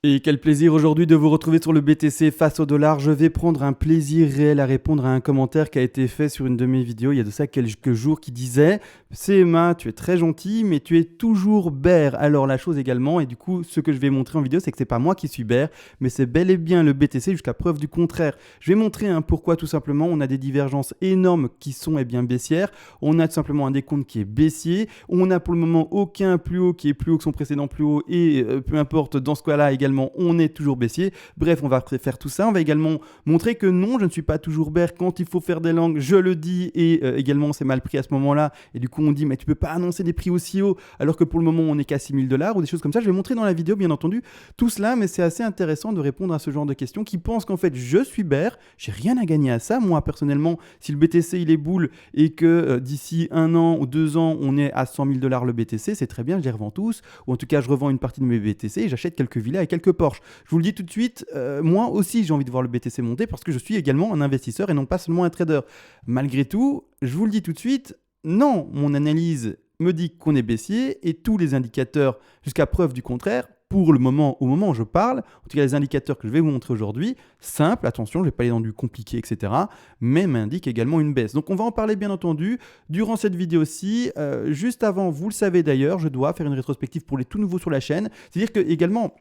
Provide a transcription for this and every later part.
Et quel plaisir aujourd'hui de vous retrouver sur le BTC face au dollar. Je vais prendre un plaisir réel à répondre à un commentaire qui a été fait sur une de mes vidéos il y a de ça quelques jours qui disait CMA, tu es très gentil, mais tu es toujours bear. Alors la chose également, et du coup ce que je vais montrer en vidéo, c'est que c'est pas moi qui suis bear, mais c'est bel et bien le BTC jusqu'à preuve du contraire. Je vais montrer pourquoi tout simplement on a des divergences énormes qui sont bien baissières. On a tout simplement un décompte qui est baissier. On a pour le moment aucun plus haut qui est plus haut que son précédent plus haut et peu importe dans ce cas-là également on est toujours baissier. Bref, on va faire tout ça. On va également montrer que non, je ne suis pas toujours bear quand il faut faire des langues, je le dis, et également c'est mal pris à ce moment-là. Et du coup, on dit, mais tu peux pas annoncer des prix aussi hauts alors que pour le moment, on n'est qu'à 6 000 $ ou des choses comme ça. Je vais montrer dans la vidéo, bien entendu, tout cela, mais c'est assez intéressant de répondre à ce genre de questions qui pensent qu'en fait, je suis bear, j'ai rien à gagner à ça. Moi, personnellement, si le BTC il est boule et que d'ici 1 an ou 2 ans, on est à 100 000 $ le BTC, c'est très bien, je les revends tous, ou en tout cas, je revends une partie de mes BTC et j'achète quelques villas et quelques Porsche. Je vous le dis tout de suite, moi aussi j'ai envie de voir le BTC monter parce que je suis également un investisseur et non pas seulement un trader. Malgré tout, je vous le dis tout de suite, non, mon analyse me dit qu'on est baissier et tous les indicateurs, jusqu'à preuve du contraire, pour le moment, au moment où je parle, en tout cas les indicateurs que je vais vous montrer aujourd'hui, simples, attention, je ne vais pas aller dans du compliqué, etc., mais m'indiquent également une baisse. Donc on va en parler bien entendu durant cette vidéo-ci. Juste avant, vous le savez d'ailleurs, je dois faire une rétrospective pour les tout nouveaux sur la chaîne. C'est-à-dire que également,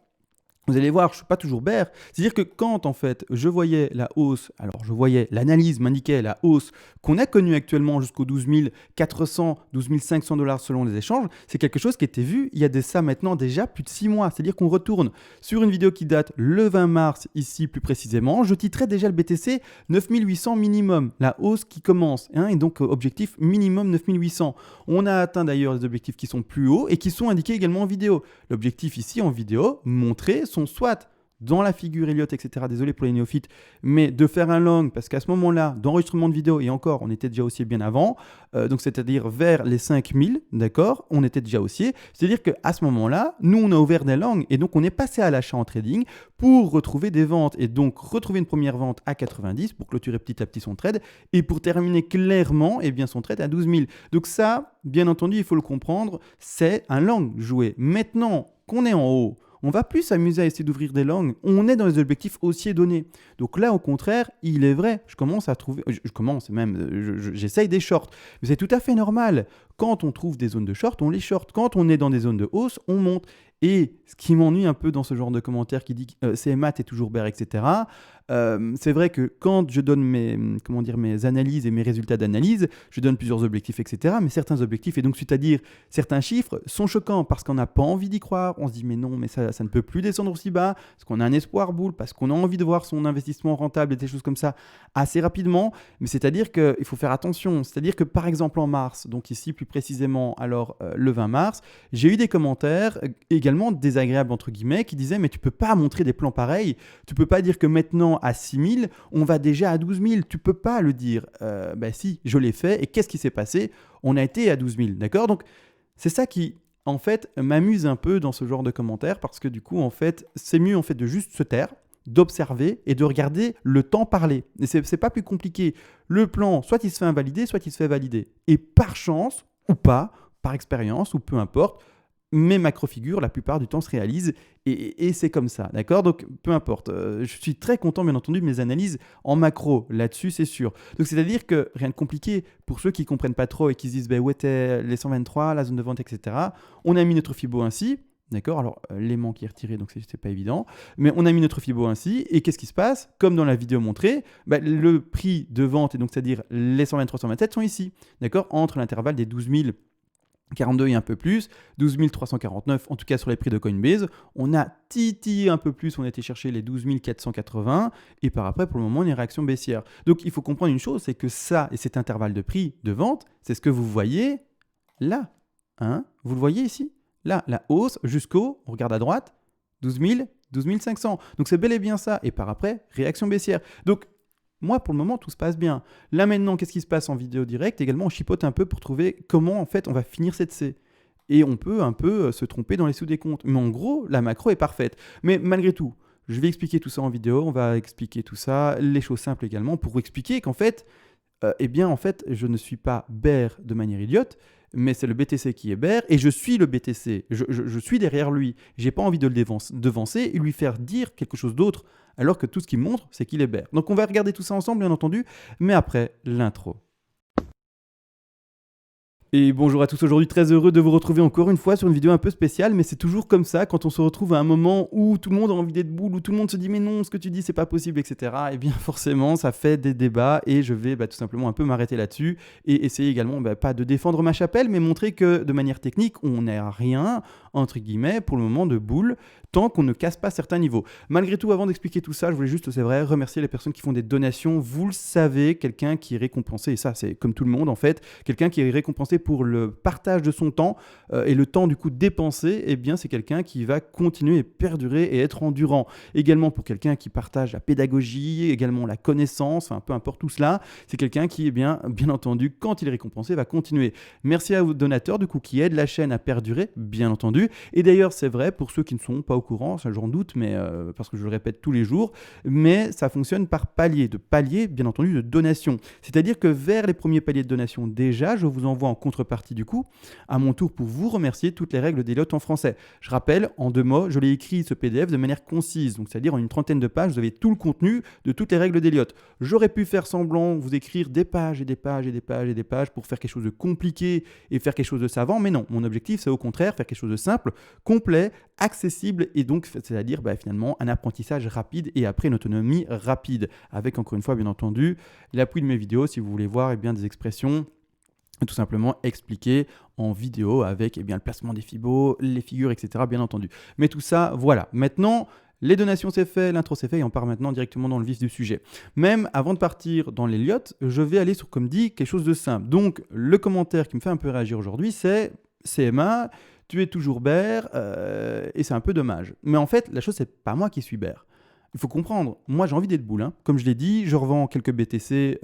vous allez voir, je ne suis pas toujours bear. C'est-à-dire que quand, en fait, je voyais la hausse, alors je voyais, l'analyse m'indiquait la hausse qu'on a connue actuellement jusqu'aux 12 400, 12 500 $ selon les échanges, c'est quelque chose qui était vu il y a de ça maintenant déjà plus de 6 mois. C'est-à-dire qu'on retourne sur une vidéo qui date le 20 mars, ici plus précisément. Je titrais déjà le BTC 9800 minimum, la hausse qui commence. Et donc, objectif minimum 9800. On a atteint d'ailleurs des objectifs qui sont plus hauts et qui sont indiqués également en vidéo. L'objectif ici en vidéo, montrer son soit dans la figure Elliott, etc. Désolé pour les néophytes, mais de faire un long, parce qu'à ce moment-là, d'enregistrement de vidéo, et encore, on était déjà haussier bien avant, donc c'est-à-dire vers les 5000, d'accord, on était déjà haussier. C'est-à-dire qu'à ce moment-là, nous, on a ouvert des longs, et donc on est passé à l'achat en trading pour retrouver des ventes, et donc retrouver une première vente à 90 pour clôturer petit à petit son trade, et pour terminer clairement son trade à 12 000. Donc ça, bien entendu, il faut le comprendre, c'est un long joué. Maintenant qu'on est en haut, on va plus s'amuser à essayer d'ouvrir des langues. On est dans les objectifs haussiers donnés. Donc là, au contraire, il est vrai, je commence à trouver, je commence même, j'essaye des shorts. Mais c'est tout à fait normal. Quand on trouve des zones de short, on les short. Quand on est dans des zones de hausse, on monte. Et ce qui m'ennuie un peu dans ce genre de commentaires qui dit CMA, t'es toujours bear, etc., c'est vrai que quand je donne mes analyses et mes résultats d'analyse, je donne plusieurs objectifs, etc., mais certains objectifs, et donc c'est-à-dire certains chiffres, sont choquants parce qu'on n'a pas envie d'y croire. On se dit, mais non, mais ça ne peut plus descendre aussi bas, parce qu'on a un espoir boule, parce qu'on a envie de voir son investissement rentable et des choses comme ça assez rapidement. Mais c'est-à-dire qu'il faut faire attention. C'est-à-dire que par exemple en mars, donc ici plus précisément, alors le 20 mars, j'ai eu des commentaires également désagréables entre guillemets qui disaient, mais tu peux pas montrer des plans pareils, tu peux pas dire que maintenant à 6 000, on va déjà à 12 000, tu peux pas le dire. Ben si, je l'ai fait, et qu'est-ce qui s'est passé? On a été à 12 000, d'accord? Donc c'est ça qui, en fait, m'amuse un peu dans ce genre de commentaires parce que du coup, en fait, c'est mieux en fait de juste se taire, d'observer et de regarder le temps parler. Et c'est pas plus compliqué. Le plan, soit il se fait invalider, soit il se fait valider. Et par chance, ou pas, par expérience, ou peu importe, mes macro-figures, la plupart du temps, se réalisent et c'est comme ça, d'accord? Donc, peu importe. Je suis très content, bien entendu, de mes analyses en macro, là-dessus, c'est sûr. Donc, c'est-à-dire que rien de compliqué pour ceux qui ne comprennent pas trop et qui se disent, ben, où étaient les 123, la zone de vente, etc. On a mis notre Fibo ainsi, d'accord? Alors, l'aimant qui est retiré, donc c'est pas évident. Mais on a mis notre Fibo ainsi, et qu'est-ce qui se passe? Comme dans la vidéo montrée, ben, le prix de vente, et donc c'est-à-dire les 123, 127 sont ici, d'accord? Entre l'intervalle des 12 000 42 et un peu plus, 12 349 en tout cas sur les prix de Coinbase. On a titillé un peu plus, on a été chercher les 12 480 et par après pour le moment une réaction baissière. Donc il faut comprendre une chose, c'est que ça et cet intervalle de prix de vente, c'est ce que vous voyez là. Vous le voyez ici? Là, la hausse jusqu'au, on regarde à droite, 12 000, 12 500. Donc c'est bel et bien ça. Et par après, réaction baissière. Donc moi, pour le moment, tout se passe bien. Là, maintenant, qu'est-ce qui se passe en vidéo directe? Également, on chipote un peu pour trouver comment, en fait, on va finir cette C. Et on peut un peu se tromper dans les sous-décomptes. Mais en gros, la macro est parfaite. Mais malgré tout, je vais expliquer tout ça en vidéo. On va expliquer tout ça, les choses simples également, pour expliquer qu'en fait, en fait, je ne suis pas bear de manière idiote, mais c'est le BTC qui est bear et je suis le BTC. Je suis derrière lui. J'ai pas envie de le devancer et lui faire dire quelque chose d'autre, alors que tout ce qu'il montre, c'est qu'il est bear. Donc on va regarder tout ça ensemble, bien entendu, mais après l'intro. Et bonjour à tous, aujourd'hui très heureux de vous retrouver encore une fois sur une vidéo un peu spéciale, mais c'est toujours comme ça quand on se retrouve à un moment où tout le monde a envie d'être boule, où tout le monde se dit mais non, ce que tu dis c'est pas possible, etc. Et bien forcément ça fait des débats et je vais tout simplement un peu m'arrêter là-dessus et essayer également pas de défendre ma chapelle, mais montrer que de manière technique on n'est à rien, entre guillemets, pour le moment de boule, tant qu'on ne casse pas certains niveaux. Malgré tout, avant d'expliquer tout ça, je voulais juste, c'est vrai, remercier les personnes qui font des donations. Vous le savez, quelqu'un qui est récompensé, et ça c'est comme tout le monde en fait, quelqu'un qui est récompensé pour le partage de son temps et le temps du coup dépensé, eh bien c'est quelqu'un qui va continuer et perdurer et être endurant. Également pour quelqu'un qui partage la pédagogie, également la connaissance, enfin peu importe tout cela, c'est quelqu'un qui, bien entendu, quand il est récompensé, va continuer. Merci à vos donateurs du coup qui aident la chaîne à perdurer, bien entendu. Et d'ailleurs c'est vrai pour ceux qui ne sont pas au courant, ça j'en doute, mais parce que je le répète tous les jours, mais ça fonctionne par palier, de palier bien entendu de donation. C'est-à-dire que vers les premiers paliers de donation déjà, je vous envoie en contrepartie du coup, à mon tour pour vous remercier toutes les règles d'Eliott en français. Je rappelle, en 2 mots, je l'ai écrit ce PDF de manière concise, donc c'est-à-dire en une trentaine de pages, vous avez tout le contenu de toutes les règles d'Eliott. J'aurais pu faire semblant, vous écrire des pages et des pages et des pages et des pages pour faire quelque chose de compliqué et faire quelque chose de savant, mais non, mon objectif c'est au contraire faire quelque chose de simple, complet, accessible et donc c'est-à-dire finalement un apprentissage rapide et après une autonomie rapide, avec encore une fois bien entendu l'appui de mes vidéos si vous voulez voir des expressions tout simplement expliqué en vidéo avec le placement des fibos, les figures, etc. bien entendu. Mais tout ça, voilà. Maintenant, les donations c'est fait, l'intro c'est fait et on part maintenant directement dans le vif du sujet. Même avant de partir dans l'Eliott, je vais aller sur, comme dit, quelque chose de simple. Donc, le commentaire qui me fait un peu réagir aujourd'hui, c'est CMA, tu es toujours bear et c'est un peu dommage. Mais en fait, la chose, c'est pas moi qui suis bear. Il faut comprendre, moi j'ai envie d'être boule. Hein. Comme je l'ai dit, je revends quelques BTC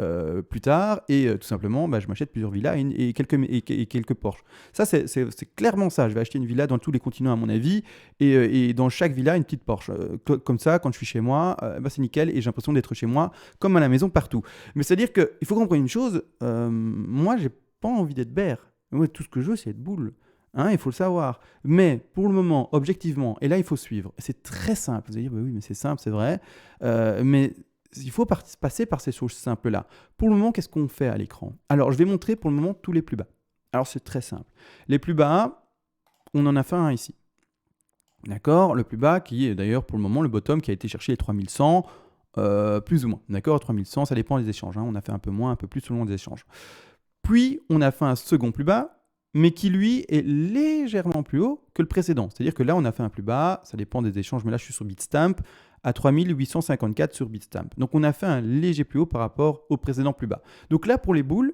plus tard et tout simplement, je m'achète plusieurs villas et quelques Porsche. Ça, c'est clairement ça. Je vais acheter une villa dans tous les continents à mon avis et dans chaque villa, une petite Porsche. Comme ça, quand je suis chez moi, c'est nickel et j'ai l'impression d'être chez moi comme à la maison partout. Mais c'est-à-dire qu'il faut comprendre une chose, moi j'ai pas envie d'être bear. Moi, tout ce que je veux, c'est être boule. Hein, il faut le savoir. Mais pour le moment, objectivement, et là il faut suivre, c'est très simple. Vous allez dire, oui, mais c'est simple, c'est vrai. Mais il faut passer par ces choses simples-là. Pour le moment, qu'est-ce qu'on fait à l'écran? Alors, je vais montrer pour le moment tous les plus bas. Alors, c'est très simple. Les plus bas, on en a fait un ici. D'accord? Le plus bas qui est d'ailleurs pour le moment le bottom qui a été cherché les 3100, plus ou moins. D'accord? 3100, ça dépend des échanges. Hein. On a fait un peu moins, un peu plus selon les échanges. Puis, on a fait un second plus bas, mais qui lui est légèrement plus haut que le précédent. C'est-à-dire que là, on a fait un plus bas, ça dépend des échanges, mais là, je suis sur Bitstamp, à 3854 sur Bitstamp. Donc, on a fait un léger plus haut par rapport au précédent plus bas. Donc là, pour les boules,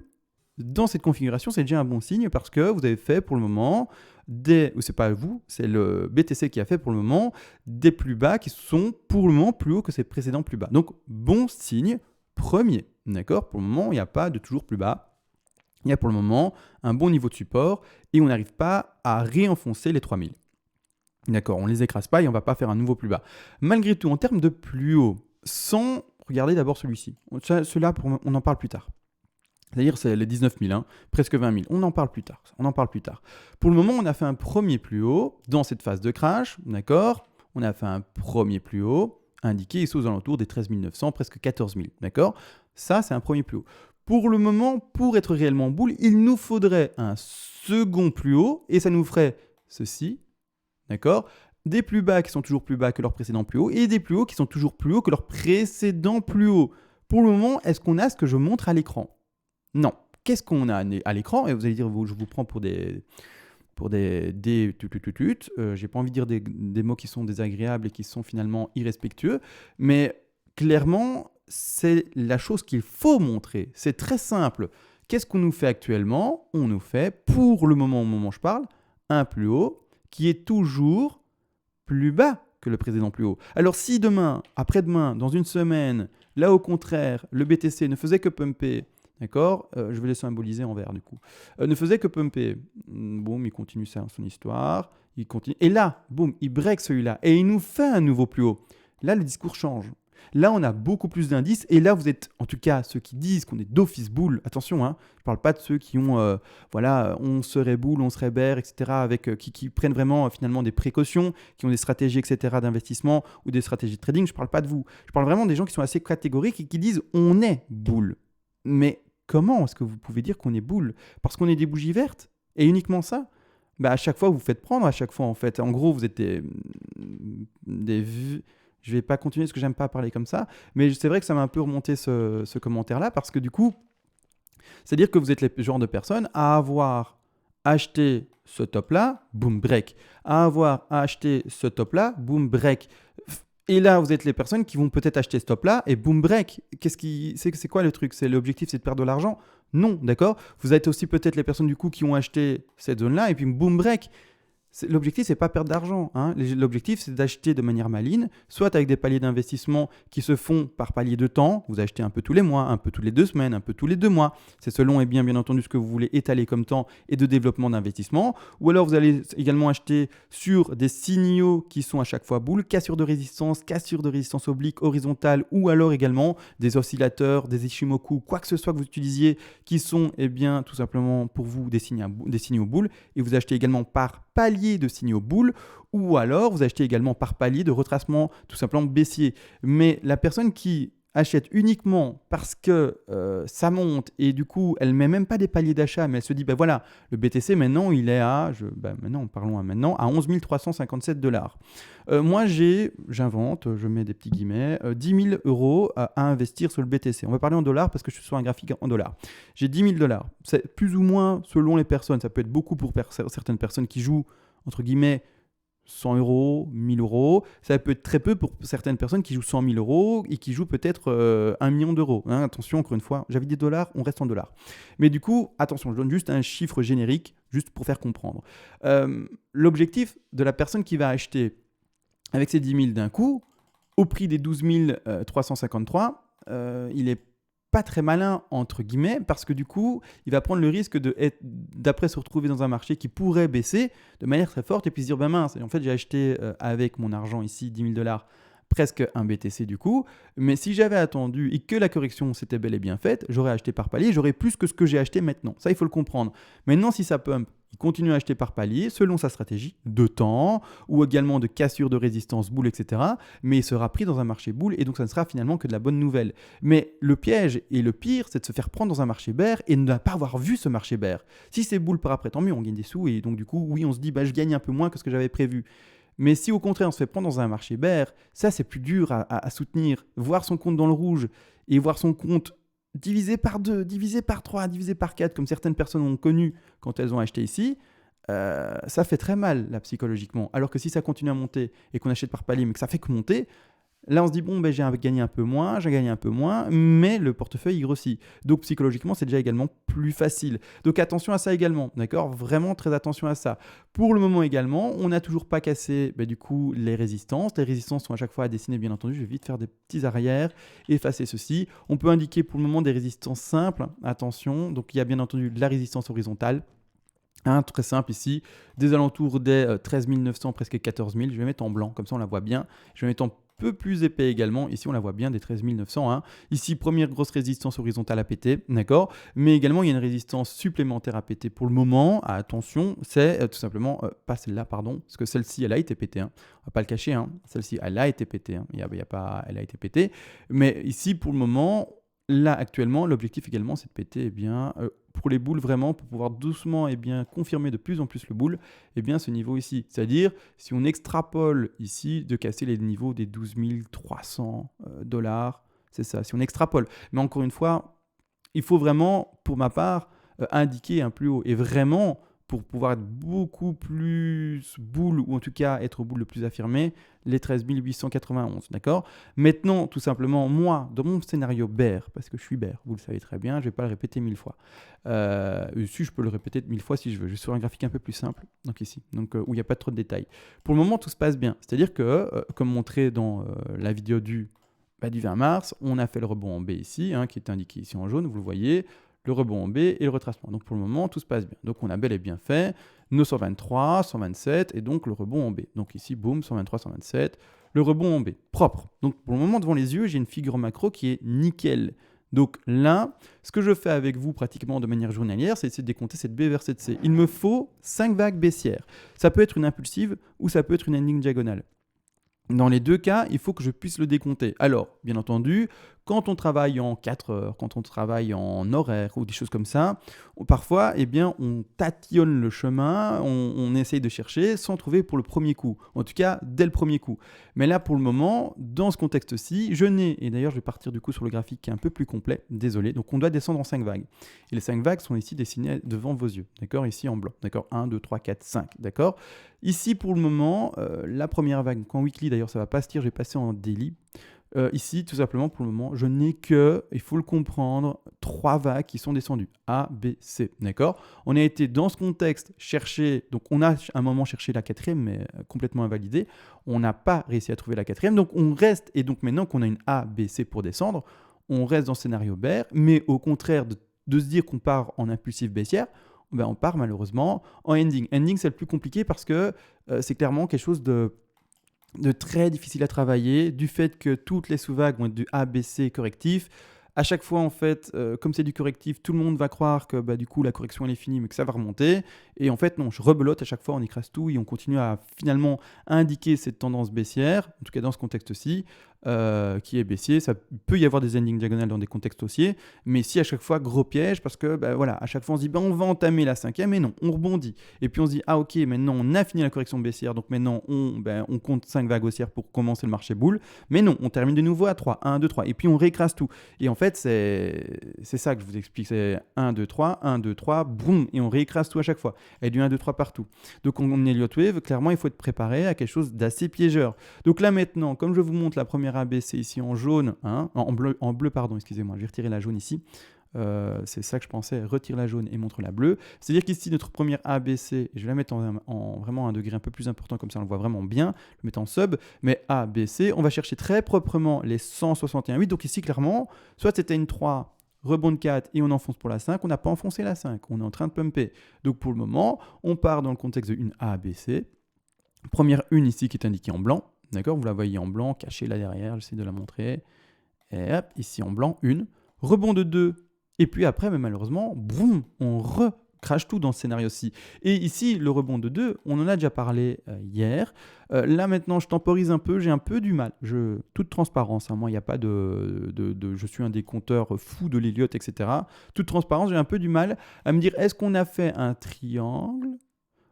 dans cette configuration, c'est déjà un bon signe parce que vous avez fait pour le moment ou c'est pas vous, c'est le BTC qui a fait pour le moment des plus bas qui sont pour le moment plus hauts que ces précédents plus bas. Donc, bon signe premier. D'accord? Pour le moment, il n'y a pas de toujours plus bas. Il y a pour le moment un bon niveau de support et on n'arrive pas à réenfoncer les 3000. D'accord, on ne les écrase pas et on ne va pas faire un nouveau plus bas. Malgré tout, en termes de plus haut, sans regarder d'abord celui-ci, celui-là, on en parle plus tard. C'est-à-dire c'est les 19 000, hein, presque 20 000. On en parle plus tard. Pour le moment, on a fait un premier plus haut dans cette phase de crash. D'accord, on a fait un premier plus haut indiqué ici aux alentours des 13 900, presque 14 000. D'accord, ça, c'est un premier plus haut. Pour le moment, pour être réellement boule, il nous faudrait un second plus haut et ça nous ferait ceci, d'accord? Des plus bas qui sont toujours plus bas que leur précédent plus haut et des plus hauts qui sont toujours plus hauts que leur précédent plus haut. Pour le moment, est-ce qu'on a ce que je montre à l'écran? Non. Qu'est-ce qu'on a à l'écran? Et vous allez dire, je vous prends pour des j'ai pas envie de dire des mots qui sont désagréables et qui sont finalement irrespectueux, mais clairement, c'est la chose qu'il faut montrer. C'est très simple. Qu'est-ce qu'on nous fait actuellement? On nous fait, pour le moment où je parle, un plus haut qui est toujours plus bas que le précédent plus haut. Alors si demain, après-demain, dans une semaine, là au contraire, le BTC ne faisait que pumper, d'accord, je vais les symboliser en vert du coup, ne faisait que pumper, boum, il continue son histoire, il continue, et là, boum, il break celui-là, et il nous fait un nouveau plus haut. Là, le discours change. Là, on a beaucoup plus d'indices. Et là, vous êtes, en tout cas, ceux qui disent qu'on est d'office boule. Attention, hein, je ne parle pas de ceux qui ont, voilà, on serait boule, on serait bear, etc., avec, qui prennent vraiment finalement des précautions, qui ont des stratégies, etc., d'investissement ou des stratégies de trading. Je ne parle pas de vous. Je parle vraiment des gens qui sont assez catégoriques et qui disent on est boule. Mais comment est-ce que vous pouvez dire qu'on est boule? Parce qu'on est des bougies vertes? Et uniquement ça? Bah, à chaque fois, vous vous faites prendre, à chaque fois, en fait. En gros, vous êtes des je vais pas continuer parce que j'aime pas parler comme ça, mais c'est vrai que ça m'a un peu remonté ce commentaire-là parce que du coup, c'est-à-dire que vous êtes le genre de personne à avoir acheté ce top-là, boom, break. À avoir acheté ce top-là, boom, break. Et là, vous êtes les personnes qui vont peut-être acheter ce top-là et boom, break. C'est quoi le truc? C'est l'objectif, c'est de perdre de l'argent? Non, d'accord? Vous êtes aussi peut-être les personnes du coup qui ont acheté cette zone-là et puis boom, break. L'objectif, c'est pas perdre d'argent, hein. L'objectif, c'est d'acheter de manière maligne, soit avec des paliers d'investissement qui se font par palier de temps. Vous achetez un peu tous les mois, un peu toutes les 2 semaines, un peu tous les 2 mois. C'est selon, et bien entendu, ce que vous voulez étaler comme temps et de développement d'investissement. Ou alors, vous allez également acheter sur des signaux qui sont à chaque fois boules, cassure de résistance oblique, horizontale, ou alors également des oscillateurs, des Ichimoku, quoi que ce soit que vous utilisiez, qui sont, bien, tout simplement pour vous des signaux boules. Et vous achetez également par palier de signaux boules, ou alors vous achetez également par palier de retracement tout simplement baissier. Mais la personne qui achète uniquement parce que ça monte et du coup elle met même pas des paliers d'achat, mais elle se dit ben voilà, le BTC maintenant il est à maintenant à 11 357 $. Moi j'invente, je mets des petits guillemets, 10 000 euros à investir sur le BTC. On va parler en dollars parce que je suis sur un graphique en dollars. J'ai 10 000 $. C'est plus ou moins selon les personnes. Ça peut être beaucoup pour certaines personnes qui jouent entre guillemets 100 euros, 1000 euros. Ça peut être très peu pour certaines personnes qui jouent 100 000 euros et qui jouent peut-être 1 million d'euros. Hein, attention, encore une fois, j'avais dit dollars, on reste en dollars. Mais du coup, attention, je donne juste un chiffre générique, juste pour faire comprendre. L'objectif de la personne qui va acheter avec ses 10 000 d'un coup, au prix des 12 353, il est pas très malin, entre guillemets, parce que du coup, il va prendre le risque d'après se retrouver dans un marché qui pourrait baisser de manière très forte et puis se dire, ben mince, en fait, j'ai acheté avec mon argent ici, 10 000 $, presque un BTC du coup, mais si j'avais attendu et que la correction s'était bel et bien faite, j'aurais acheté par palier, j'aurais plus que ce que j'ai acheté maintenant. Ça, il faut le comprendre. Maintenant, si ça pump, il continue à acheter par palier selon sa stratégie de temps ou également de cassure de résistance boule, etc. Mais il sera pris dans un marché boule et donc ça ne sera finalement que de la bonne nouvelle. Mais le piège et le pire, c'est de se faire prendre dans un marché bear et de ne pas avoir vu ce marché bear. Si c'est boule par après, tant mieux, on gagne des sous et donc du coup, oui, on se dit, bah, je gagne un peu moins que ce que j'avais prévu. Mais si au contraire on se fait prendre dans un marché bear, ça c'est plus dur à soutenir. Voir son compte dans le rouge et voir son compte divisé par 2, divisé par 3, divisé par 4, comme certaines personnes ont connu quand elles ont acheté ici, ça fait très mal là psychologiquement. Alors que si ça continue à monter et qu'on achète par palier mais que ça fait que monter, là on se dit bon ben j'ai gagné un peu moins, mais le portefeuille il grossit. Donc psychologiquement c'est déjà également plus facile. Donc attention à ça également, d'accord? Vraiment très attention à ça. Pour le moment également, on n'a toujours pas cassé du coup les résistances. Les résistances sont à chaque fois à dessiner bien entendu. Je vais vite faire des petits arrières, effacer ceci. On peut indiquer pour le moment des résistances simples. Attention, donc il y a bien entendu de la résistance horizontale. Très simple ici, des alentours des 13 900, presque 14 000. Je vais mettre en blanc, comme ça on la voit bien. Je vais mettre en peu plus épais également. Ici, on la voit bien, des 13 900. Hein. Ici, première grosse résistance horizontale à péter, d'accord? Mais également, il y a une résistance supplémentaire à péter pour le moment. Attention, c'est tout simplement, pas celle-là, pardon, parce que celle-ci, elle a été pétée. Hein. On va pas le cacher, hein. Celle-ci, elle a été pétée. Hein. Il y a pas, elle a été pétée. Mais ici, pour le moment, là, actuellement, l'objectif également, c'est de péter, pour les boules vraiment, pour pouvoir doucement confirmer de plus en plus le boule, ce niveau ici. C'est-à-dire, si on extrapole ici, de casser les niveaux des 12 300 $, c'est ça, si on extrapole. Mais encore une fois, il faut vraiment, pour ma part, indiquer un plus haut. Et vraiment, pour pouvoir être beaucoup plus boule, ou en tout cas être boule le plus affirmé, les 13 891, d'accord? Maintenant, tout simplement, moi, dans mon scénario bear, parce que je suis bear, vous le savez très bien, je ne vais pas le répéter 1000 fois. Si je peux le répéter 1000 fois si je veux, je suis sur un graphique un peu plus simple, donc ici, où il n'y a pas trop de détails. Pour le moment, tout se passe bien, c'est-à-dire que, comme montré dans la vidéo du 20 mars, on a fait le rebond en B ici, qui est indiqué ici en jaune, vous le voyez, le rebond en B et le retracement. Donc pour le moment, tout se passe bien. Donc on a bel et bien fait nos 123, 127 et donc le rebond en B. Donc ici, boum, 123, 127, le rebond en B, propre. Donc pour le moment, devant les yeux, j'ai une figure macro qui est nickel. Donc là, ce que je fais avec vous pratiquement de manière journalière, c'est essayer de décompter cette B vers cette C. Il me faut 5 vagues baissières. Ça peut être une impulsive ou ça peut être une ending diagonale. Dans les deux cas, il faut que je puisse le décompter. Alors, bien entendu, quand on travaille en 4 heures, quand on travaille en horaire ou des choses comme ça, parfois, eh bien, on tatillonne le chemin, on essaye de chercher sans trouver pour le premier coup. En tout cas, dès le premier coup. Mais là, pour le moment, dans ce contexte-ci, je n'ai, et d'ailleurs, je vais partir du coup sur le graphique qui est un peu plus complet, désolé. Donc, on doit descendre en 5 vagues. Et les 5 vagues sont ici dessinées devant vos yeux, d'accord? Ici en blanc, d'accord? 1, 2, 3, 4, 5, d'accord? Ici, pour le moment, la première vague, donc en weekly d'ailleurs, ça va pas se tirer, je vais passer en daily. Ici, tout simplement, pour le moment, je n'ai que, il faut le comprendre, 3 vagues qui sont descendues. A, B, C, d'accord? On a été dans ce contexte chercher, donc on a à un moment cherché la quatrième, mais complètement invalidée. On n'a pas réussi à trouver la quatrième, donc on reste, et donc maintenant qu'on a une A, B, C pour descendre, on reste dans le scénario bear, mais au contraire de se dire qu'on part en impulsif baissière, ben on part malheureusement en ending. Ending, c'est le plus compliqué parce que c'est clairement quelque chose de très difficile à travailler, du fait que toutes les sous-vagues vont être du A, B, C correctif. À chaque fois, en fait, comme c'est du correctif, tout le monde va croire que du coup, la correction elle est finie, mais que ça va remonter. Et en fait, non, je rebelote à chaque fois, on écrase tout et on continue à finalement indiquer cette tendance baissière, en tout cas dans ce contexte-ci, qui est baissier. Ça peut y avoir des endings diagonales dans des contextes haussiers, mais si à chaque fois, gros piège, parce que voilà, à chaque fois on se dit on va entamer la cinquième, et non, on rebondit. Et puis on se dit ah ok, maintenant on a fini la correction baissière, donc maintenant on compte 5 vagues haussières pour commencer le marché boule, mais non, on termine de nouveau à 3, 1, 2, 3, et puis on réécrase tout. Et en fait, c'est ça que je vous explique, c'est 1, 2, 3, 1, 2, 3, boum, et on réécrase tout à chaque fois, et du 1, 2, 3 partout. Donc en Elliott Wave, clairement, il faut être préparé à quelque chose d'assez piégeur. Donc là maintenant, comme je vous montre la première ABC ici en jaune, en bleu, pardon, excusez-moi, je vais retirer la jaune ici. C'est ça que je pensais, retire la jaune et montre la bleue. C'est-à-dire qu'ici, notre première ABC, je vais la mettre en vraiment un degré un peu plus important, comme ça on le voit vraiment bien, je le mets en sub, mais ABC, on va chercher très proprement les 161,8. Donc ici, clairement, soit c'était une 3, rebond de 4 et on enfonce pour la 5, on n'a pas enfoncé la 5, on est en train de pumper. Donc pour le moment, on part dans le contexte de une ABC. Première une ici qui est indiquée en blanc, d'accord? Vous la voyez en blanc, cachée là derrière, j'essaie de la montrer. Et hop, ici en blanc, une. Rebond de 2. Et puis après, mais malheureusement, boum, on recrache tout dans ce scénario-ci. Et ici, le rebond de 2, on en a déjà parlé hier. Là maintenant, je temporise un peu, j'ai un peu du mal. Toute transparence, moi, il n'y a pas je suis un des compteurs fous de l'Elliott, etc. Toute transparence, j'ai un peu du mal à me dire, est-ce qu'on a fait un triangle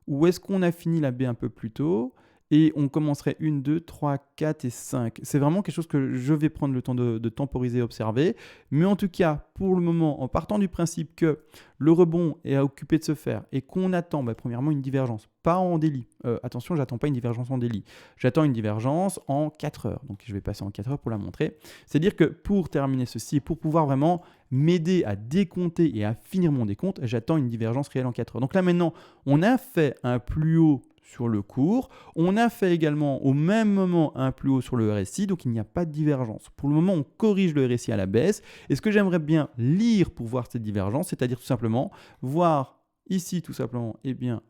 ou est-ce qu'on a fini la B un peu plus tôt et on commencerait 1, 2, 3, 4 et 5. C'est vraiment quelque chose que je vais prendre le temps de temporiser et observer. Mais en tout cas, pour le moment, en partant du principe que le rebond est occupé de se faire et qu'on attend, premièrement, une divergence, pas en daily. Attention, j'attends pas une divergence en daily. J'attends une divergence en 4 heures. Donc, je vais passer en 4 heures pour la montrer. C'est-à-dire que pour terminer ceci, pour pouvoir vraiment m'aider à décompter et à finir mon décompte, j'attends une divergence réelle en 4 heures. Donc là, maintenant, on a fait un plus haut sur le cours. On a fait également au même moment un plus haut sur le RSI, donc il n'y a pas de divergence. Pour le moment, on corrige le RSI à la baisse. Et ce que j'aimerais bien lire pour voir cette divergence, c'est-à-dire tout simplement voir ici tout simplement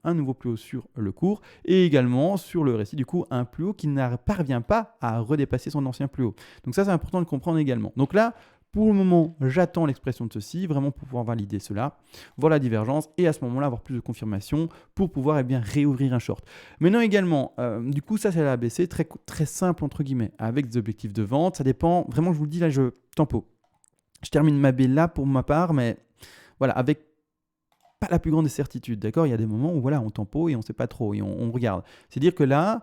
un nouveau plus haut sur le cours et également sur le RSI, du coup un plus haut qui ne parvient pas à redépasser son ancien plus haut. Donc ça, c'est important de comprendre également. Donc là, pour le moment, j'attends l'expression de ceci, vraiment pour pouvoir valider cela, voir la divergence et à ce moment-là avoir plus de confirmation pour pouvoir réouvrir un short. Maintenant également, du coup ça c'est la ABC, très, très simple entre guillemets, avec des objectifs de vente, ça dépend, vraiment je vous le dis là, je tempo. Je termine ma B là pour ma part, mais voilà, avec pas la plus grande des certitudes, d'accord? Il y a des moments où voilà, on tempo et on ne sait pas trop et on regarde. C'est-à-dire que là,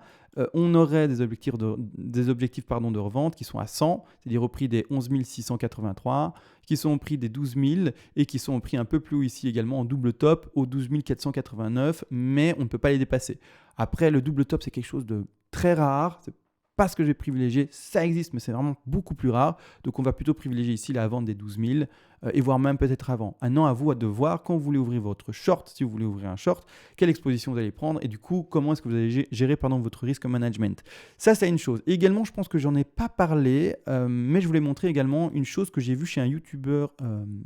on aurait des objectifs de revente qui sont à 100, c'est-à-dire au prix des 11 683, qui sont au prix des 12 000 et qui sont au prix un peu plus haut ici également en double top aux 12 489, mais on ne peut pas les dépasser. Après, le double top, c'est quelque chose de très rare, c'est pas ce que j'ai privilégié, ça existe, mais c'est vraiment beaucoup plus rare. Donc on va plutôt privilégier ici la vente des 12 000 et voire même peut-être avant. Maintenant, à vous de voir quand vous voulez ouvrir votre short, si vous voulez ouvrir un short, quelle exposition vous allez prendre et du coup, comment est-ce que vous allez gérer votre risque management. Ça, c'est une chose. Et également, je pense que j'en ai pas parlé, mais je voulais montrer également une chose que j'ai vue chez un YouTuber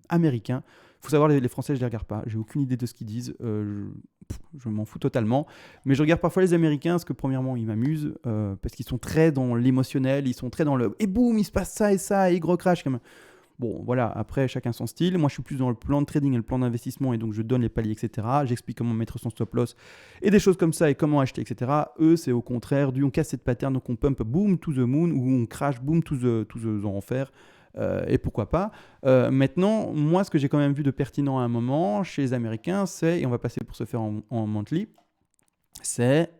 américain. Il faut savoir, les Français, je ne les regarde pas. J'ai aucune idée de ce qu'ils disent. Je m'en fous totalement. Mais je regarde parfois les Américains parce que, premièrement, ils m'amusent parce qu'ils sont très dans l'émotionnel. Ils sont très dans le « et boum, il se passe ça, et gros crash ». Bon, voilà, après, chacun son style. Moi, je suis plus dans le plan de trading et le plan d'investissement et donc je donne les paliers, etc. J'explique comment mettre son stop loss et des choses comme ça et comment acheter, etc. Eux, c'est au contraire on casse cette pattern, donc on pump boom to the moon ou on crash boom to the enfer. Et pourquoi pas. Maintenant, moi, ce que j'ai quand même vu de pertinent à un moment chez les Américains, c'est, et on va passer pour se faire en monthly, c'est...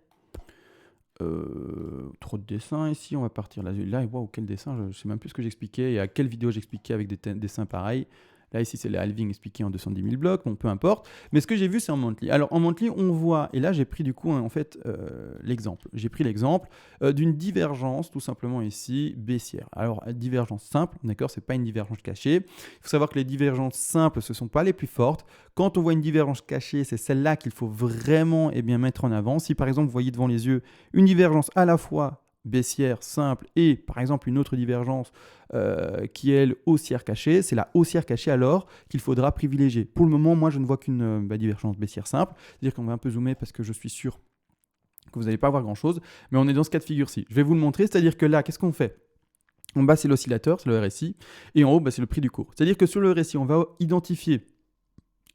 trop de dessins ici, on va partir là, et wow, quel dessin, je ne sais même plus ce que j'expliquais et à quelle vidéo j'expliquais avec des dessins pareils. Là, ici, c'est le halving expliqué en 210 000 blocs, bon, peu importe. Mais ce que j'ai vu, c'est en monthly. Alors, en monthly, on voit, et là, j'ai pris du coup, en fait, l'exemple. J'ai pris l'exemple d'une divergence, tout simplement ici, baissière. Alors, divergence simple, d'accord, c'est pas une divergence cachée. Il faut savoir que les divergences simples, ce ne sont pas les plus fortes. Quand on voit une divergence cachée, c'est celle-là qu'il faut vraiment mettre en avant. Si, par exemple, vous voyez devant les yeux une divergence à la fois baissière simple et par exemple une autre divergence qui est elle haussière cachée, c'est la haussière cachée alors qu'il faudra privilégier. Pour le moment, moi je ne vois qu'une divergence baissière simple, c'est-à-dire qu'on va un peu zoomer parce que je suis sûr que vous n'allez pas voir grand chose, mais on est dans ce cas de figure-ci. Je vais vous le montrer, c'est-à-dire que là, qu'est-ce qu'on fait? En bas c'est l'oscillateur, c'est le RSI, et en haut c'est le prix du cours. C'est-à-dire que sur le RSI, on va identifier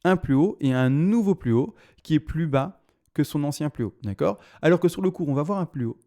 un plus haut et un nouveau plus haut qui est plus bas que son ancien plus haut, d'accord? Alors que sur le cours, on va voir un plus haut.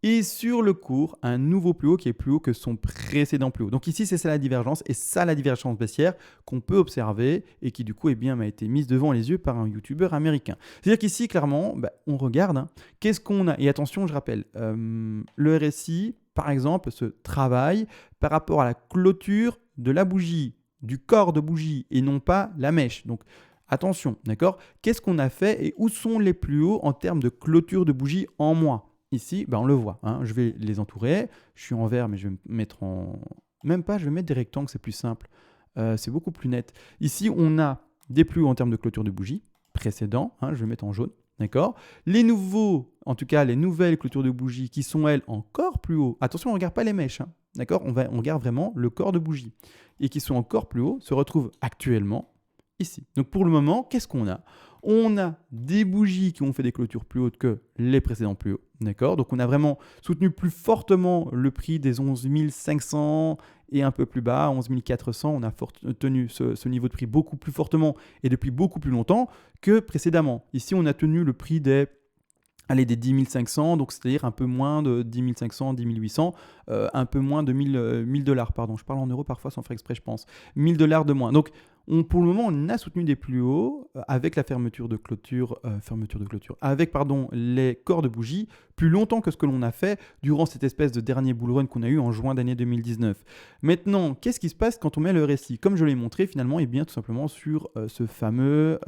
Et sur le cours, un nouveau plus haut qui est plus haut que son précédent plus haut. Donc ici, c'est ça la divergence, et ça la divergence baissière qu'on peut observer et qui du coup m'a été mise devant les yeux par un YouTuber américain. C'est-à-dire qu'ici, clairement, on regarde, qu'est-ce qu'on a. Et attention, je rappelle, le RSI, par exemple, se travaille par rapport à la clôture de la bougie, du corps de bougie, et non pas la mèche. Donc attention, d'accord? Qu'est-ce qu'on a fait et où sont les plus hauts en termes de clôture de bougie en mois? Ici, on le voit, je vais les entourer. Je suis en vert, mais je vais mettre en... Même pas, je vais mettre des rectangles, c'est plus simple. C'est beaucoup plus net. Ici, on a des plus hauts en termes de clôture de bougie précédents. Je vais mettre en jaune, d'accord? Les nouveaux, en tout cas, les nouvelles clôtures de bougie qui sont, elles, encore plus hauts. Attention, on ne regarde pas les mèches, d'accord? On regarde vraiment le corps de bougie. Et qui sont encore plus hauts, se retrouvent actuellement ici. Donc, pour le moment, qu'est-ce qu'on a? On a des bougies qui ont fait des clôtures plus hautes que les précédents plus hauts. D'accord? Donc, on a vraiment soutenu plus fortement le prix des 11 500 et un peu plus bas, 11 400. On a tenu ce niveau de prix beaucoup plus fortement et depuis beaucoup plus longtemps que précédemment. Ici, on a tenu le prix des 10 500, donc c'est-à-dire un peu moins de 10 500, 10 800, un peu moins de 1000 dollars, pardon. Je parle en euros parfois sans faire exprès, je pense. 1000 dollars de moins. Donc, pour le moment, on a soutenu des plus hauts avec la fermeture de clôture, avec les corps de bougie plus longtemps que ce que l'on a fait durant cette espèce de dernier bull run qu'on a eu en juin d'année 2019. Maintenant, qu'est-ce qui se passe quand on met le RSI? Comme je l'ai montré finalement, tout simplement sur ce fameux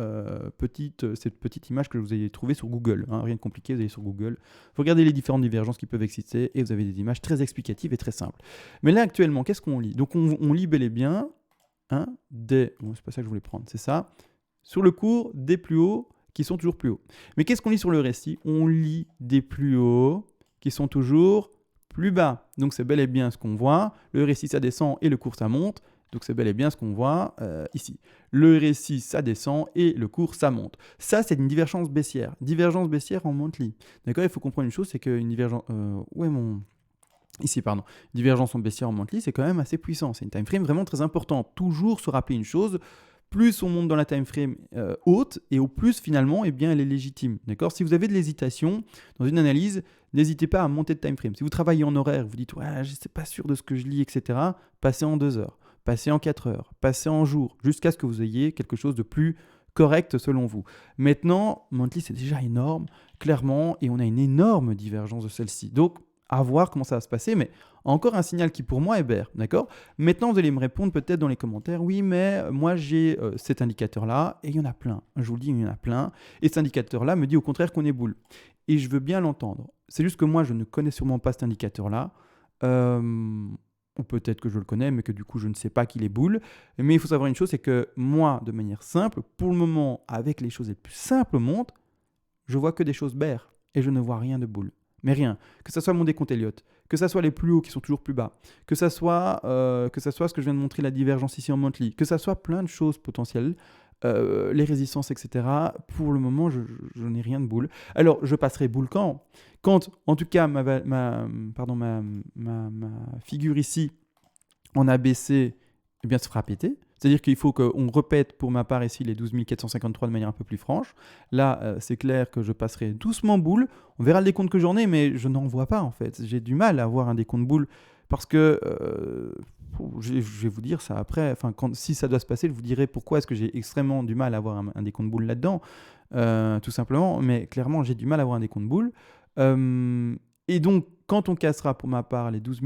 cette petite image que vous avez trouvée sur Google. Rien de compliqué, vous allez sur Google, vous regardez les différentes divergences qui peuvent exister et vous avez des images très explicatives et très simples. Mais là actuellement, qu'est-ce qu'on lit? Donc on lit bel et bien bon, c'est pas ça que je voulais prendre, c'est ça. Sur le cours, des plus hauts qui sont toujours plus hauts. Mais qu'est-ce qu'on lit sur le RSI? On lit des plus hauts qui sont toujours plus bas. Donc c'est bel et bien ce qu'on voit. Le RSI, ça descend et le cours, ça monte. Donc c'est bel et bien ce qu'on voit ici. Le RSI, ça descend et le cours, ça monte. Ça, c'est une divergence baissière. Divergence baissière en monthly. D'accord? Il faut comprendre une chose, c'est qu'une divergence... divergence en baissière en monthly, c'est quand même assez puissant. C'est une time frame vraiment très importante. Toujours se rappeler une chose, plus on monte dans la time frame haute, et au plus finalement, elle est légitime. D'accord? Si vous avez de l'hésitation dans une analyse, n'hésitez pas à monter de time frame. Si vous travaillez en horaire, vous dites je ne suis pas sûr de ce que je lis, etc., passez en 2 heures, passez en 4 heures, passez en jour, jusqu'à ce que vous ayez quelque chose de plus correct selon vous. Maintenant, monthly, c'est déjà énorme, clairement, et on a une énorme divergence de celle-ci. Donc, à voir comment ça va se passer, mais encore un signal qui pour moi est bear, d'accord? Maintenant, vous allez me répondre peut-être dans les commentaires, oui, mais moi j'ai cet indicateur-là, et il y en a plein, je vous le dis, il y en a plein, et cet indicateur-là me dit au contraire qu'on est bull. Et je veux bien l'entendre. C'est juste que moi, je ne connais sûrement pas cet indicateur-là. ou peut-être que je le connais, mais que du coup je ne sais pas qu'il est boule. Mais il faut savoir une chose, c'est que moi, de manière simple, pour le moment, avec les choses les plus simples au monde, je vois que des choses bear et je ne vois rien de boule. Mais rien. Que ce soit mon décompte Elliott, que ce soit les plus hauts qui sont toujours plus bas, que ce soit ce que je viens de montrer, la divergence ici en monthly, que ce soit plein de choses potentielles, les résistances, etc. Pour le moment, je n'ai rien de boule. Alors, je passerai boule quand, en tout cas, ma figure ici en ABC eh bien, se fera péter. C'est-à-dire qu'il faut qu'on répète pour ma part ici les 12 453 de manière un peu plus franche. Là, c'est clair que je passerai doucement boule. On verra le décompte que j'en ai, mais je n'en vois pas en fait. J'ai du mal à avoir un décompte boule parce que je vais vous dire ça après. Enfin, si ça doit se passer, je vous dirai pourquoi est-ce que j'ai extrêmement du mal à avoir un décompte boule là-dedans, tout simplement. Mais clairement, j'ai du mal à avoir un décompte boule. Et donc, quand on cassera pour ma part les 12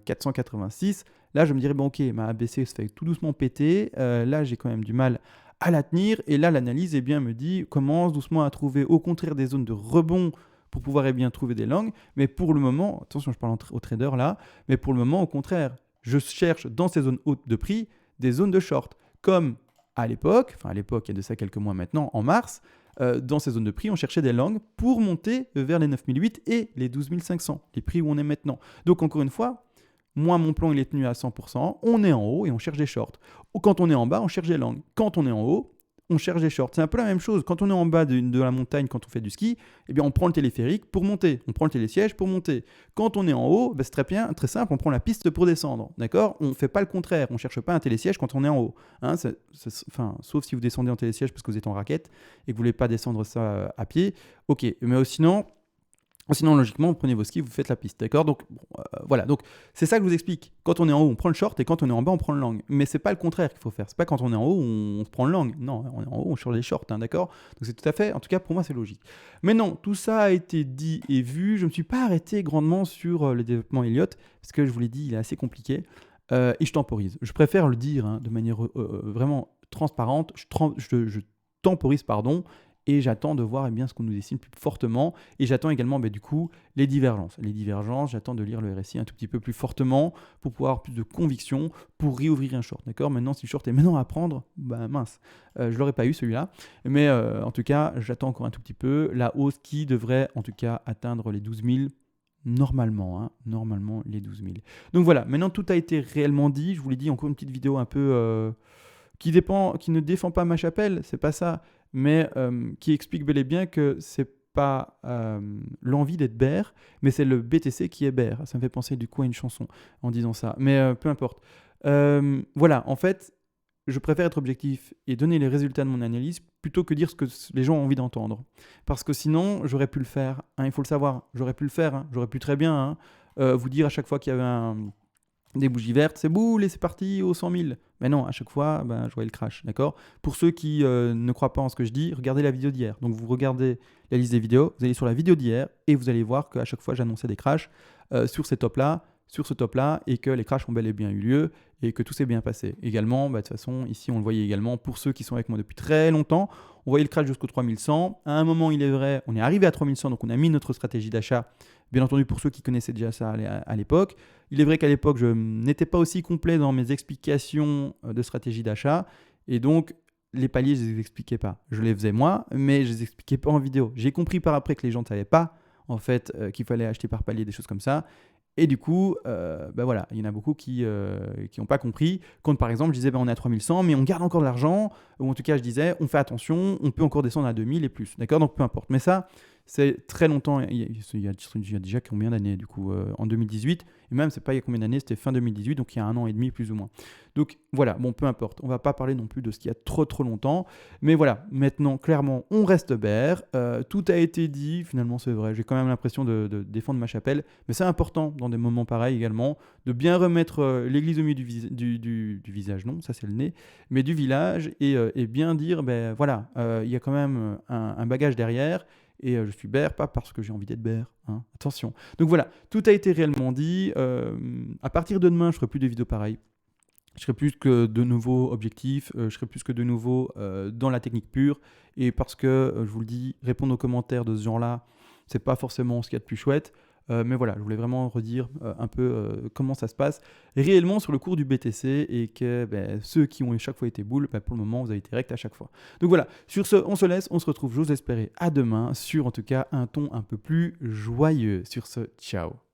486, là, je me dirais, bon, ok, ma ABC se fait tout doucement péter. Là, j'ai quand même du mal à la tenir. Et là, l'analyse eh bien, me dit, commence doucement à trouver au contraire des zones de rebond pour pouvoir eh bien, trouver des langues. Mais pour le moment, attention, je parle aux traders là, mais pour le moment, au contraire, je cherche dans ces zones hautes de prix des zones de short. Comme à l'époque, il y a de ça quelques mois maintenant, en mars, dans ces zones de prix, on cherchait des langues pour monter vers les 9008 et les 12 500, les prix où on est maintenant. Donc encore une fois, moi, mon plan, il est tenu à 100%. On est en haut et on cherche des shorts. Ou quand on est en bas, on cherche des longues. Quand on est en haut, on cherche des shorts. C'est un peu la même chose. Quand on est en bas de la montagne, quand on fait du ski, eh bien, on prend le téléphérique pour monter. On prend le télésiège pour monter. Quand on est en haut, ben, c'est très bien, très simple, on prend la piste pour descendre. D'accord ? On ne fait pas le contraire. On ne cherche pas un télésiège quand on est en haut. Hein, sauf si vous descendez en télésiège parce que vous êtes en raquette et que vous ne voulez pas descendre ça à pied. Ok. Mais sinon, logiquement, vous prenez vos skis, vous faites la piste, d'accord ? Donc, voilà. Donc, c'est ça que je vous explique. Quand on est en haut, on prend le short, et quand on est en bas, on prend le long. Mais c'est pas le contraire qu'il faut faire. C'est pas quand on est en haut, on prend le long. Non, on est en haut, on cherche les shorts, hein, d'accord ? Donc, c'est tout à fait, en tout cas, pour moi, c'est logique. Mais non, tout ça a été dit et vu. Je ne me suis pas arrêté grandement sur le développement Elliott, parce que je vous l'ai dit, il est assez compliqué. Et je temporise. Je préfère le dire hein, de manière vraiment transparente. Je temporise, pardon. Et j'attends de voir eh bien, ce qu'on nous dessine plus fortement. Et j'attends également du coup les divergences. Les divergences, j'attends de lire le RSI un tout petit peu plus fortement pour pouvoir avoir plus de conviction pour réouvrir un short. D'accord ? Maintenant, si le short est maintenant à prendre, mince, je ne l'aurais pas eu celui-là. Mais en tout cas, j'attends encore un tout petit peu la hausse qui devrait en tout cas atteindre les 12 000. Normalement les 12 000. Donc voilà, maintenant tout a été réellement dit. Je vous l'ai dit, encore une petite vidéo un peu qui ne défend pas ma chapelle, c'est pas ça, mais qui explique bel et bien que c'est pas l'envie d'être bear, mais c'est le BTC qui est bear. Ça me fait penser du coup à une chanson en disant ça, mais peu importe. Voilà, en fait, je préfère être objectif et donner les résultats de mon analyse plutôt que dire ce que les gens ont envie d'entendre. Parce que sinon, j'aurais pu le faire, hein, il faut le savoir, j'aurais pu le faire, hein, j'aurais pu très bien vous dire à chaque fois qu'il y avait des bougies vertes, c'est boule et c'est parti aux 100 000. Mais non, à chaque fois, je voyais le crash, d'accord ? Pour ceux qui ne croient pas en ce que je dis, regardez la vidéo d'hier. Donc vous regardez la liste des vidéos, vous allez sur la vidéo d'hier et vous allez voir qu'à chaque fois, j'annonçais des crashs sur ce top-là, et que les crashs ont bel et bien eu lieu et que tout s'est bien passé. Également, de toute façon, ici, on le voyait également, pour ceux qui sont avec moi depuis très longtemps, on voyait le crash jusqu'au 3100. À un moment, il est vrai, on est arrivé à 3100, donc on a mis notre stratégie d'achat. Bien entendu, pour ceux qui connaissaient déjà ça à l'époque. Il est vrai qu'à l'époque, je n'étais pas aussi complet dans mes explications de stratégie d'achat. Et donc, les paliers, je ne les expliquais pas. Je les faisais moi, mais je ne les expliquais pas en vidéo. J'ai compris par après que les gens ne savaient pas, en fait, qu'il fallait acheter par palier, des choses comme ça. Et du coup, voilà, il y en a beaucoup qui n'ont pas compris. Quand par exemple, je disais, on est à 3100, mais on garde encore de l'argent. Ou en tout cas, je disais, on fait attention, on peut encore descendre à 2000 et plus. D'accord ? Donc, peu importe. Mais ça, c'est très longtemps. Il y a déjà combien d'années, du coup en 2018. Et même, c'est pas il y a combien d'années, c'était fin 2018, donc il y a 1 an et demi, plus ou moins. Donc voilà, bon, peu importe. On va pas parler non plus de ce qu'il y a trop longtemps. Mais voilà, maintenant, clairement, on reste bear. Tout a été dit, finalement, c'est vrai. J'ai quand même l'impression de défendre ma chapelle. Mais c'est important, dans des moments pareils également, de bien remettre l'église au milieu du visage. Non, ça c'est le nez. Mais du village, et bien dire, voilà, il y a quand même un bagage derrière. Et je suis bear, pas parce que j'ai envie d'être bear. Hein. Attention. Donc voilà, tout a été réellement dit. À partir de demain, je ferai plus de vidéos pareilles. Je serai plus que de nouveaux objectifs. Je serai plus que de nouveau dans la technique pure. Et parce que, je vous le dis, répondre aux commentaires de ce genre-là, c'est pas forcément ce qu'il y a de plus chouette. Mais voilà, je voulais vraiment redire un peu comment ça se passe réellement sur le cours du BTC et que ceux qui ont chaque fois été boules, pour le moment, vous avez été rect à chaque fois. Donc voilà, sur ce, on se laisse, on se retrouve, j'ose espérer, à demain sur en tout cas un ton un peu plus joyeux. Sur ce, ciao.